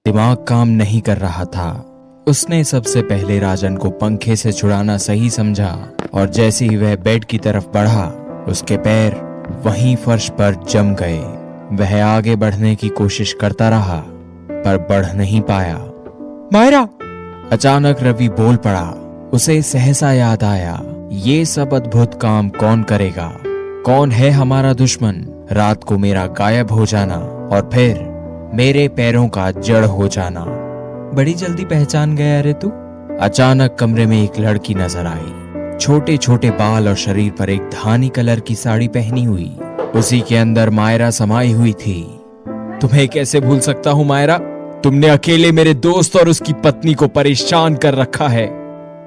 दिमाग काम नहीं कर रहा था। उसने सबसे पहले राजन को पंखे से छुड़ाना सही समझा और जैसे ही वह बेड की तरफ बढ़ा, उसके पैर वहीं फर्श पर जम गए। वह आगे बढ़ने की कोशिश करता रहा पर बढ़ नहीं पाया। मायरा! अचानक रवि बोल पड़ा। उसे सहसा याद आया, ये सब अद्भुत काम कौन करेगा? कौन है हमारा दुश्मन? रात को मेरा गायब हो जाना और फिर मेरे पैरों का जड़ हो जाना। बड़ी जल्दी पहचान गया रे तू। अचानक कमरे में एक लड़की नजर आई। छोटे छोटे बाल और शरीर पर एक धानी कलर की साड़ी पहनी हुई। उसी के अंदर मायरा समाई हुई थी। तुम्हें कैसे भूल सकता हूँ मायरा? तुमने अकेले मेरे दोस्त और उसकी पत्नी को परेशान कर रखा है।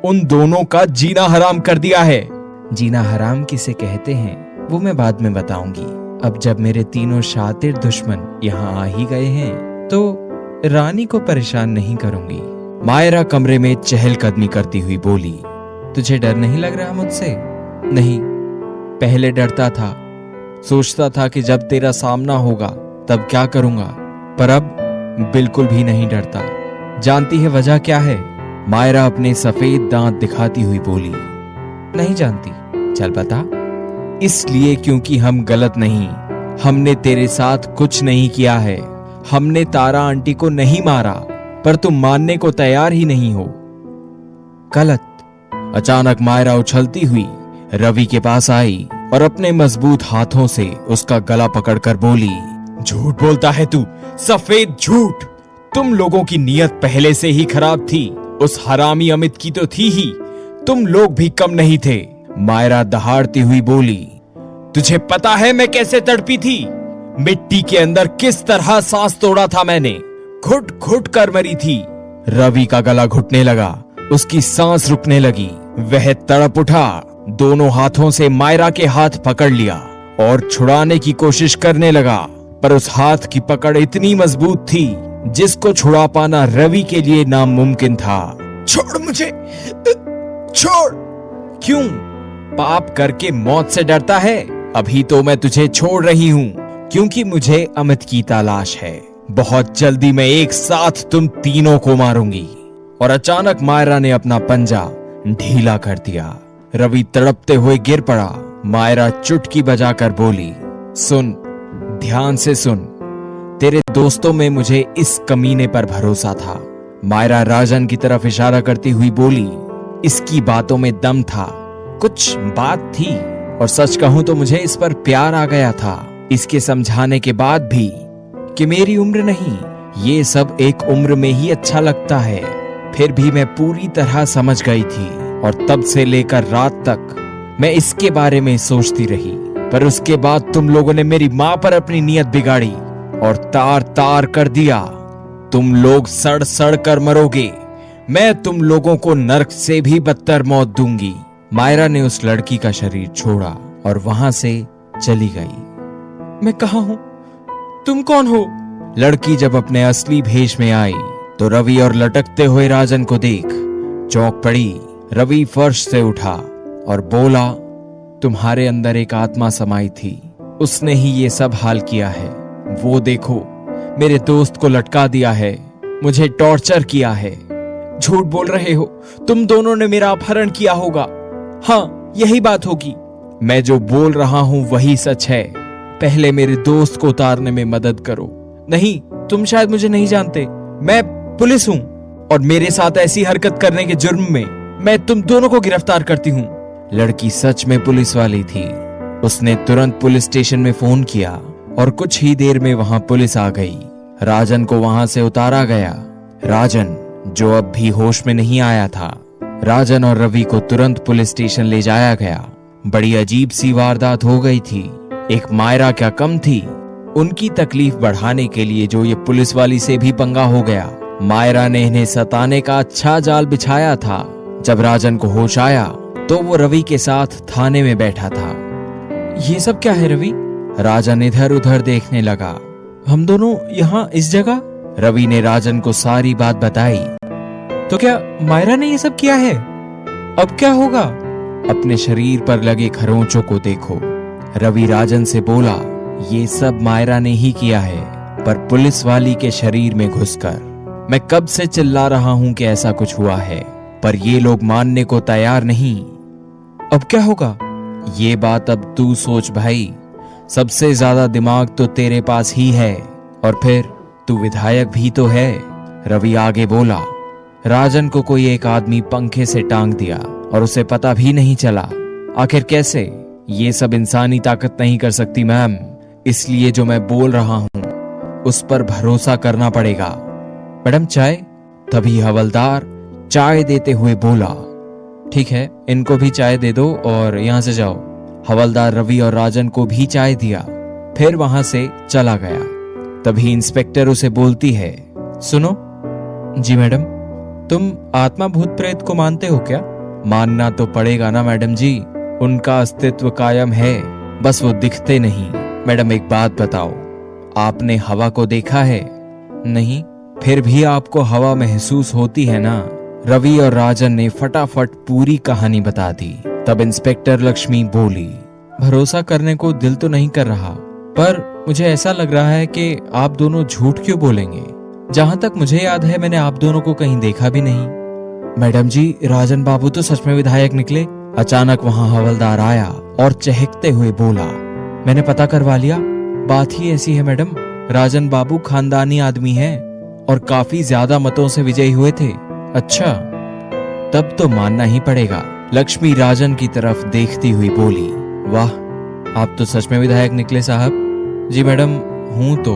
उन दोनों का जीना हराम कर दिया है। जीना हराम किसे कहते हैं वो मैं बाद में बताऊंगी। अब जब मेरे तीनों शातिर दुश्मन यहाँ आ ही गए हैं तो रानी को परेशान नहीं करूंगी। मायरा कमरे में चहलकदमी करती हुई बोली। तुझे डर नहीं लग रहा मुझसे? नहीं, पहले डरता था। सोचता था कि जब तेरा सामना होगा तब क्या करूंगा, पर अब बिल्कुल भी नहीं डरता। जानती है वजह क्या है? मायरा अपने सफेद दांत दिखाती हुई बोली। नहीं जानती। चल बता। इसलिए क्योंकि हम गलत नहीं। हमने तेरे साथ कुछ नहीं किया है। हमने तारा आंटी को नहीं मारा, पर तुम मानने को तैयार ही नहीं हो। गलत। अचानक मायरा उछलती हुई रवि के पास आई और अपने मजबूत हाथों से उसका गला पकड़कर बोली। झूठ बोलता है तू, सफेद झूठ। तुम लोगों की नीयत पहले से ही खराब थी। उस हरामी अमित की तो थी ही, तुम लोग भी कम नहीं थे। मायरा दहाड़ती हुई बोली। तुझे पता है मैं कैसे तड़पी थी? मिट्टी के अंदर किस तरह सांस तोड़ा था मैंने। घुट घुट कर मरी थी। रवि का गला घुटने लगा। उसकी सांस रुकने लगी। वह तड़प उठा। दोनों हाथों से मायरा के हाथ पकड़ लिया और छुड़ाने की कोशिश करने लगा, पर उस हाथ की पकड़ इतनी मजबूत थी जिसको छुड़ा पाना रवि के लिए नामुमकिन था। छोड़ मुझे, छोड़। क्यों? पाप करके मौत से डरता है? अभी तो मैं तुझे छोड़ रही हूँ क्योंकि मुझे अमित की तलाश है। बहुत जल्दी मैं एक साथ तुम तीनों को मारूंगी। और अचानक मायरा ने अपना पंजा ढीला कर दिया। रवि तड़पते हुए गिर पड़ा। मायरा चुटकी बजाकर बोली। सुन, ध्यान से सुन। तेरे दोस्तों में मुझे इस कमीने पर भरोसा था। मायरा राजन की तरफ इशारा करती हुई बोली। इसकी बातों में दम था, कुछ बात थी, और सच कहूं तो मुझे इस पर प्यार आ गया था। इसके समझाने के बाद भी कि मेरी उम्र नहीं, ये सब एक उम्र में ही अच्छा लगता है, फिर भी मैं पूरी तरह समझ गई थी। और तब से लेकर रात तक मैं इसके बारे में सोचती रही। पर उसके बाद तुम लोगों ने मेरी माँ पर अपनी नीयत बिगाड़ी और तार तार कर दिया। तुम लोग सड़ सड़ कर मरोगे। मैं तुम लोगों को नर्क से भी बदतर मौत दूंगी। मायरा ने उस लड़की का शरीर छोड़ा और वहां से चली गई। मैं कहाँ हूँ? तुम कौन हो? लड़की जब अपने असली भेष में आई तो रवि और लटकते हुए राजन को देख चौंक पड़ी। रवि फर्श से उठा और बोला। तुम्हारे अंदर एक आत्मा समाई थी, उसने ही ये सब हाल किया है। वो देखो, मेरे दोस्त को लटका दिया है, मुझे टॉर्चर किया है। झूठ बोल रहे हो, तुम दोनों ने मेरा अपहरण किया होगा। हाँ, यही बात होगी। मैं जो बोल रहा हूं वही सच है। पहले मेरे दोस्त को उतारने में मदद करो। नहीं, तुम शायद मुझे नहीं जानते। मैं पुलिस हूं और मेरे साथ ऐसी हरकत करने के जुर्म में मैं तुम दोनों को गिरफ्तार करती हूं। लड़की सच में पुलिस वाली थी। उसने तुरंत पुलिस स्टेशन में फोन किया और कुछ ही देर में वहां पुलिस आ गई। राजन को वहां से उतारा गया। राजन, जो अब भी होश में नहीं आया था। राजन और रवि को तुरंत पुलिस स्टेशन ले जाया गया। बड़ी अजीब सी वारदात हो गई थी। एक मायरा क्या कम थी, उनकी तकलीफ बढ़ाने के लिए जो ये पुलिस वाली से भी पंगा हो गया। मायरा ने इन्हें सताने का अच्छा जाल बिछाया था। जब राजन को होश आया तो वो रवि के साथ थाने में बैठा था। ये सब क्या है रवि? राजन इधर उधर देखने लगा। हम दोनों यहाँ इस जगह? रवि ने राजन को सारी बात बताई। तो क्या मायरा ने ये सब किया है? अब क्या होगा? अपने शरीर पर लगे खरोंचों को देखो। रवि राजन से बोला। ये सब मायरा ने ही किया है, पर पुलिस वाली के शरीर में घुसकर। मैं कब से चिल्ला रहा हूं कि ऐसा कुछ हुआ है, पर ये लोग मानने को तैयार नहीं। अब क्या होगा? ये बात अब तू सोच भाई। सबसे ज्यादा दिमाग तो तेरे पास ही है, और फिर तू विधायक भी तो है। रवि आगे बोला। राजन को कोई एक आदमी पंखे से टांग दिया और उसे पता भी नहीं चला। आखिर कैसे? ये सब इंसानी ताकत नहीं कर सकती मैम, इसलिए जो मैं बोल रहा हूं उस पर भरोसा करना पड़ेगा। मैडम चाय? तभी हवलदार चाय देते हुए बोला। ठीक है, इनको भी चाय दे दो और यहां से जाओ। हवलदार रवि और राजन को भी चाय दिया, फिर वहां से चला गया। तभी इंस्पेक्टर उसे बोलती है, सुनो। जी मैडम। तुम आत्मा भूत प्रेत को मानते हो क्या? मानना तो पड़ेगा ना मैडम जी, उनका अस्तित्व कायम है, बस वो दिखते नहीं। मैडम एक बात बताओ, आपने हवा को देखा है? नहीं। फिर भी आपको हवा महसूस होती है ना? रवि और राजन ने फटाफट पूरी कहानी बता दी। तब इंस्पेक्टर लक्ष्मी बोली, भरोसा करने को दिल तो नहीं कर रहा, पर मुझे ऐसा लग रहा है कि आप दोनों झूठ क्यों बोलेंगे? जहां तक मुझे याद है मैंने आप दोनों को कहीं देखा भी नहीं। मैडम जी, राजन बाबू तो सच में विधायक निकले। अचानक वहां हवलदार आया और चहकते हुए बोला, मैंने पता करवा लिया, बात ही ऐसी है मैडम। राजन बाबू खानदानी आदमी हैं और काफी ज्यादा मतों से विजयी हुए थे। अच्छा, तब तो मानना ही पड़ेगा। लक्ष्मी राजन की तरफ देखती हुई बोली, वाह, आप तो सच में विधायक निकले साहब। जी मैडम, हूं तो,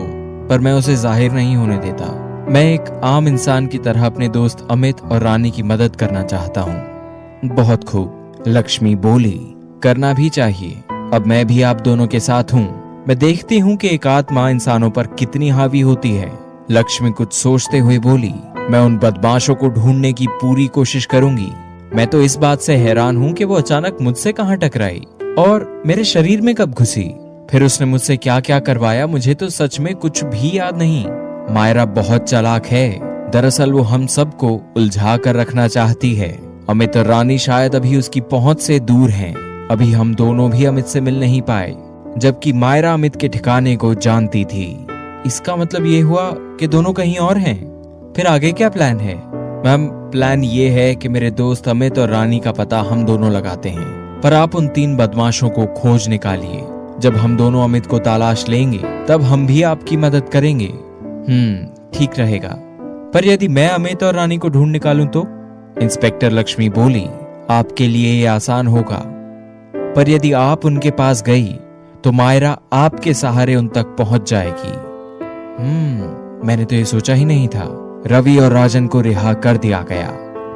पर मैं उसे जाहिर नहीं होने देता। मैं एक आम इंसान की तरह अपने दोस्त अमित और रानी की मदद करना चाहता हूँ। बहुत खूब, लक्ष्मी बोली, करना भी चाहिए। अब मैं भी आप दोनों के साथ हूँ। मैं देखती हूँ कि एक आत्मा इंसानों पर कितनी हावी होती है। लक्ष्मी कुछ सोचते हुए बोली, मैं उन बदमाशों को ढूंढने की पूरी कोशिश करूंगी। मैं तो इस बात से हैरान हूँ कि वो अचानक मुझसे कहाँ टकराई और मेरे शरीर में कब घुसी। फिर उसने मुझसे क्या क्या करवाया, मुझे तो सच में कुछ भी याद नहीं। मायरा बहुत चालाक है। दरअसल वो हम सबको उलझा कर रखना चाहती है। अमित और रानी शायद अभी उसकी पहुंच से दूर हैं। अभी हम दोनों भी अमित से मिल नहीं पाए, जबकि मायरा अमित के ठिकाने को जानती थी। इसका मतलब ये हुआ कि दोनों कहीं और हैं। फिर आगे क्या प्लान है? मैम, प्लान ये है कि मेरे दोस्त अमित और रानी का पता हम दोनों लगाते हैं, पर आप उन 3 बदमाशों को खोज निकालिए। जब हम दोनों अमित को तलाश लेंगे तब हम भी आपकी मदद करेंगे। ठीक रहेगा। पर यदि मैं अमित और रानी को ढूंढ निकालूं तो? इंस्पेक्टर लक्ष्मी बोली, आपके लिए ये आसान होगा, पर यदि आप उनके पास गई तो मायरा आपके सहारे उन तक पहुंच जाएगी। मैंने तो ये सोचा ही नहीं था। रवि और राजन को रिहा कर दिया गया।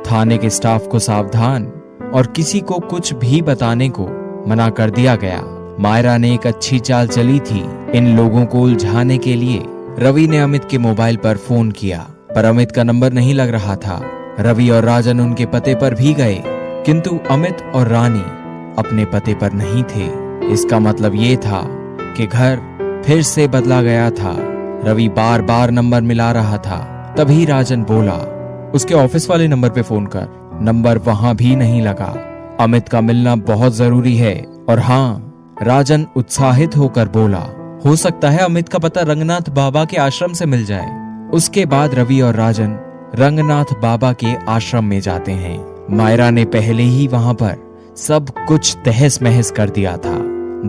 थाने के स्टाफ को सावधान और किसी को कुछ भी बताने को मना कर दिया गया। मायरा ने एक अच्छी चाल चली थी इन लोगों को उलझाने के लिए। रवि ने अमित के मोबाइल पर फोन किया, पर अमित का नंबर नहीं लग रहा था। रवि और राजन उनके पते पर भी गए, किंतु अमित और रानी अपने पते पर नहीं थे। इसका मतलब ये था कि घर फिर से बदला गया था। रवि बार बार नंबर मिला रहा था। तभी राजन बोला, उसके ऑफिस वाले नंबर पे फोन कर। नंबर वहां भी नहीं लगा। अमित का मिलना बहुत जरूरी है। और हाँ, राजन उत्साहित होकर बोला, हो सकता है अमित का पता रंगनाथ बाबा के आश्रम से मिल जाए। उसके बाद रवि और राजन रंगनाथ बाबा के आश्रम में जाते हैं। मायरा ने पहले ही वहां पर सब कुछ तहस महस कर दिया था।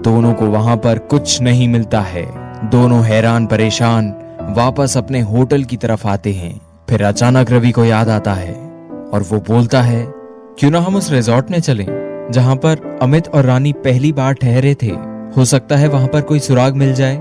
दोनों को वहां पर कुछ नहीं मिलता है। दोनों हैरान परेशान वापस अपने होटल की तरफ आते हैं। फिर अचानक रवि को याद आता है और वो बोलता है, क्यों ना हम उस रिजॉर्ट में चलें जहां पर अमित और रानी पहली बार ठहरे थे। हो सकता है वहां पर कोई सुराग मिल जाए।